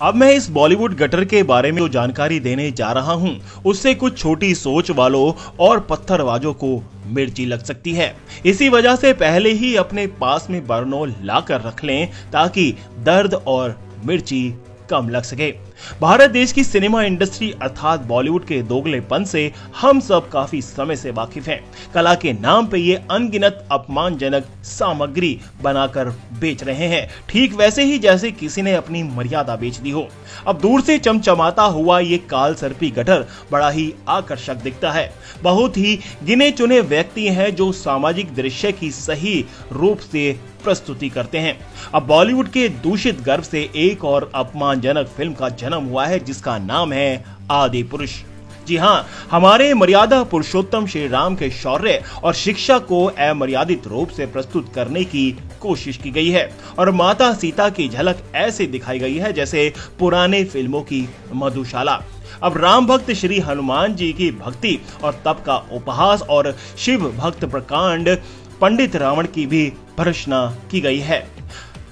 अब मैं इस बॉलीवुड गटर के बारे में जो जानकारी देने जा रहा हूं, उससे कुछ छोटी सोच वालों और पत्थरबाजों को मिर्ची लग सकती है। इसी वजह से पहले ही अपने पास में बरनौल लाकर रख लें ताकि दर्द और मिर्ची कम लग सके। भारत देश की सिनेमा इंडस्ट्री अर्थात बॉलीवुड के दोगलेपन से हम सब काफी समय से वाकिफ हैं। कला के नाम पे ये अनगिनत अपमानजनक सामग्री बनाकर बेच रहे हैं, ठीक वैसे ही जैसे किसी ने अपनी मर्यादा बेच दी हो। अब दूर से चमचमाता हुआ ये काल सर्पी गटर बड़ा ही आकर्षक दिखता है। बहुत ही गिने चुने व्यक्ति हैं जो सामाजिक दृश्य की सही रूप से प्रस्तुति करते हैं। अब बॉलीवुड के दूषित गर्भ से एक और अपमानजनक फिल्म का जन्म हुआ है जिसका नाम है आदि पुरुष। जी हाँ, हमारे मर्यादा पुरुषोत्तम श्री राम के शौर्य और शिक्षा को अमर्यादित रूप से प्रस्तुत करने की कोशिश की गई है और माता सीता की झलक ऐसे दिखाई गई है जैसे पुराने फिल्मों की मधुशाला। अब राम भक्त श्री हनुमान जी की भक्ति और तप का उपहास और शिव भक्त प्रकांड पंडित रावण की भी भर्त्सना की गई है।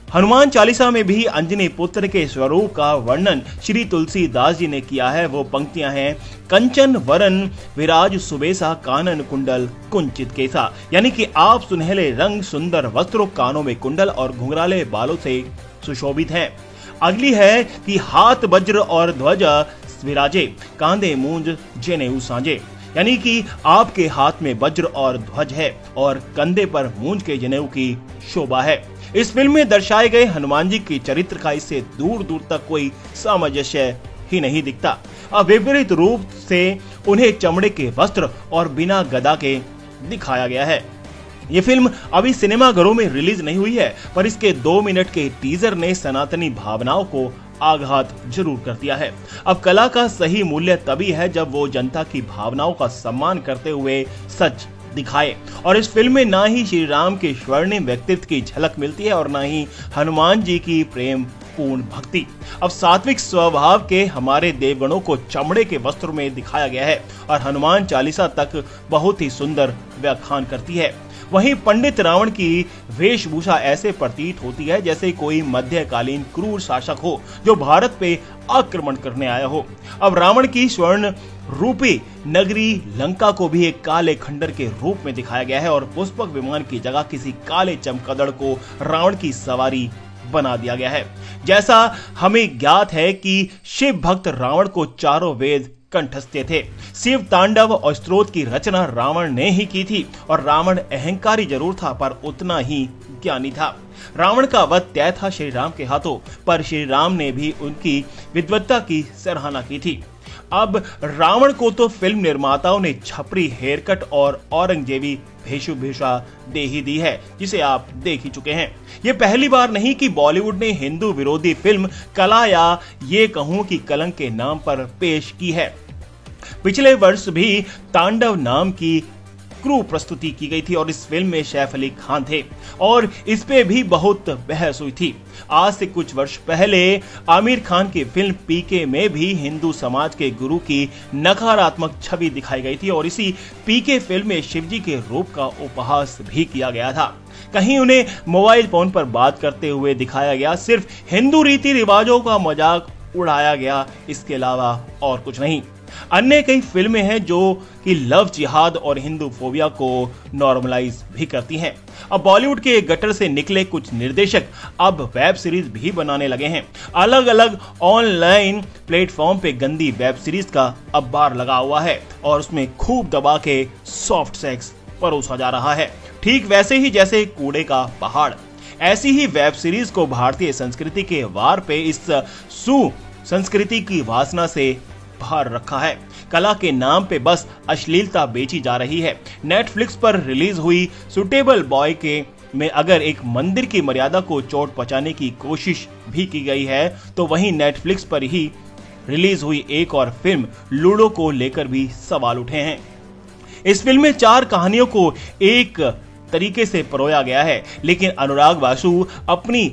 हनुमान चालीसा में भी अंजनी पुत्र के स्वरूप का वर्णन श्री तुलसीदास जी ने किया है। वो पंक्तियां हैं, कंचन वरन विराज सुबेसा कानन कुंडल कुंचित केसा, यानी कि आप सुनहले रंग सुंदर वस्त्रों कानों में कुंडल और घुंघराले बालों से सुशोभित हैं। अगली है कि हाथ वज्र और ध्वजा विराजे कांधे मूंज जनेऊ सांजे, यानी कि आपके हाथ में वज्र और ध्वज है और कंधे पर मूंज के जनेऊ की शोभा है। इस फिल्म में दर्शाए गए हनुमान जी के चरित्र का इससे दूर दूर तक कोई सामंजस्य ही नहीं दिखता। अब विपरीत रूप से उन्हें चमड़े के वस्त्र और बिना गदा के दिखाया गया है। ये फिल्म अभी सिनेमाघरों में रिलीज नहीं हुई है, पर इसके 2 मिनट के टीजर ने सनातनी भावनाओं को आघात जरूर कर दिया है। अब कला का सही मूल्य तभी है जब वो जनता की भावनाओं का सम्मान करते हुए सच दिखाए, और इस फिल्म में ना ही श्री राम के स्वर्णिम व्यक्तित्व की झलक मिलती है और ना ही हनुमान जी की प्रेम पूर्ण भक्ति। अब सात्विक स्वभाव के हमारे देवगणों को चमड़े के वस्त्र में दिखाया गया है और हनुमान चालीसा तक बहुत ही सुंदर व्याख्यान करती है। वहीं पंडित रावण की वेशभूषा ऐसे प्रतीत होती है जैसे कोई मध्यकालीन क्रूर शासक हो जो भारत पे आक्रमण करने आया हो। अब रावण की स्वर्ण रूपी नगरी लंका को भी एक काले खंडर के रूप में दिखाया गया है और पुष्पक विमान की जगह किसी काले चमकदड़ को रावण की सवारी बना दिया गया है। जैसा हमें ज्ञात है कि शिव भक्त रावण को चारों वेद कंठस्थ थे। शिव तांडव और स्तोत्र की रचना रावण ने ही की थी और रावण अहंकारी जरूर था पर उतना ही ज्ञानी था। रावण का वध तय था श्री राम के हाथों, पर श्री राम ने भी उनकी विद्वत्ता की सराहना की थी। अब रावण को तो फिल्म निर्माताओं ने छपरी हेयरकट और औरंगजेबी वेशभूषा दे ही दी है, जिसे आप देख ही चुके हैं। ये पहली बार नहीं कि बॉलीवुड ने हिंदू विरोधी फिल्म कला या ये कहूं कि कलंक के नाम पर पेश की है। पिछले वर्ष भी तांडव नाम की क्रू प्रस्तुति की गई थी और इस फिल्म में सैफ अली खान थे और इस पे भी बहुत बहस हुई थी। आज से कुछ वर्ष पहले आमिर खान की फिल्म पीके में भी हिंदू समाज के गुरु की नकारात्मक छवि दिखाई गई थी और इसी पीके फिल्म में शिवजी के रूप का उपहास भी किया गया था। कहीं उन्हें मोबाइल फोन पर बात करते हुए दिखाया गया, सिर्फ हिंदू रीति रिवाजों का मजाक उड़ाया गया, इसके अलावा और कुछ नहीं। अन्य कई फिल्में हैं जो कि लव जिहाद और हिंदू फोबिया को नॉर्मलाइज भी करती हैं। अब बॉलीवुड के गटर से निकले कुछ निर्देशक अब वेब सीरीज भी बनाने लगे हैं। अलग अलग ऑनलाइन प्लेटफॉर्म पे गंदी वेब सीरीज का अखबार लगा हुआ है और उसमें खूब दबा के सॉफ्ट सेक्स परोसा जा रहा है, ठीक वैसे ही जैसे कूड़े का पहाड़। ऐसी ही वेब सीरीज को भारतीय संस्कृति के वार पे इस संस्कृति की वासना से भार रखा है। कला के नाम पे बस अश्लीलता बेची जा रही है। नेटफ्लिक्स पर रिलीज हुई सुटेबल बॉय के में अगर एक मंदिर की मर्यादा को चोट पहुंचाने की कोशिश भी की गई है, तो वहीं नेटफ्लिक्स पर ही रिलीज हुई एक और फिल्म लूडो को लेकर भी सवाल उठे हैं। इस फिल्म में 4 कहानियों को एक तरीके से परोया गया है, लेकिन अनुराग बासु अपनी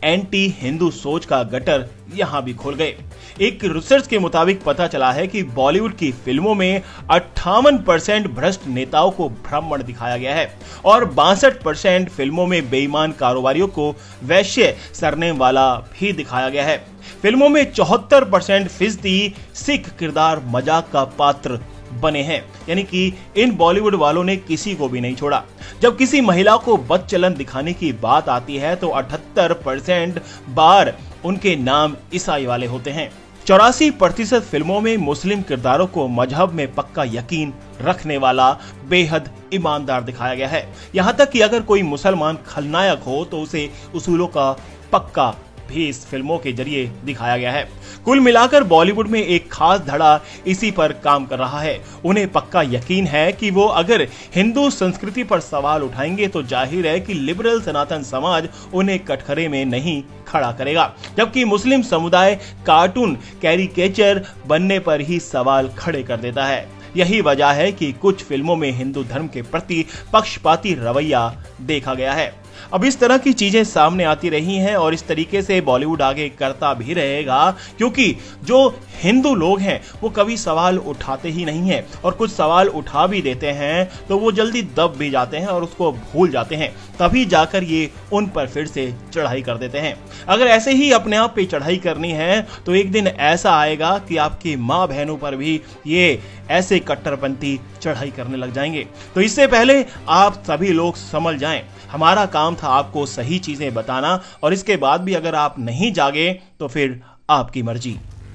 एंटी हिंदू सोच का गटर यहां भी खोल गए। एक रिसर्च के मुताबिक पता चला है कि बॉलीवुड की फिल्मों में 58% भ्रष्ट नेताओं को ब्राह्मण दिखाया गया है और 62% फिल्मों में बेईमान कारोबारियों को वैश्य सरनेम वाला भी दिखाया गया है। फिल्मों में 74% फीसदी सिख किरदार मजाक का पात्र बने हैं, यानी कि इन बॉलीवुड वालों ने किसी को भी नहीं छोड़ा। जब किसी महिला को बदचलन दिखाने की बात आती है तो 78% बार उनके नाम ईसाई वाले होते हैं। 84% फिल्मों में मुस्लिम किरदारों को मजहब में पक्का यकीन रखने वाला बेहद ईमानदार दिखाया गया है। यहां तक कि अगर कोई मुसलमान खलनायक हो तो उसे उसूलों का पक्का भी इस फिल्मों के जरिए दिखाया गया है। कुल मिलाकर बॉलीवुड में एक खास धड़ा इसी पर काम कर रहा है। उन्हें पक्का यकीन है कि वो अगर हिंदू संस्कृति पर सवाल उठाएंगे तो जाहिर है कि लिबरल सनातन समाज उन्हें कटघरे में नहीं खड़ा करेगा, जबकि मुस्लिम समुदाय कार्टून कैरिकेचर बनने पर ही सवाल खड़े कर देता है। यही वजह है कि कुछ फिल्मों में हिंदू धर्म के प्रति पक्षपाती रवैया देखा गया है। अब इस तरह की चीजें सामने आती रही हैं और इस तरीके से बॉलीवुड आगे करता भी रहेगा, क्योंकि जो हिंदू लोग हैं वो कभी सवाल उठाते ही नहीं हैं और कुछ सवाल उठा भी देते हैं तो वो जल्दी दब भी जाते हैं और उसको भूल जाते हैं, तभी जाकर ये उन पर फिर से चढ़ाई कर देते हैं। अगर ऐसे ही अपने आप पे चढ़ाई करनी है तो एक दिन ऐसा आएगा कि आपकी माँ बहनों पर भी ये ऐसे कट्टरपंथी चढ़ाई करने लग जाएंगे। तो इससे पहले आप सभी लोग समझ जाएं, हमारा काम था आपको सही चीजें बताना और इसके बाद भी अगर आप नहीं जागे तो फिर आपकी मर्जी।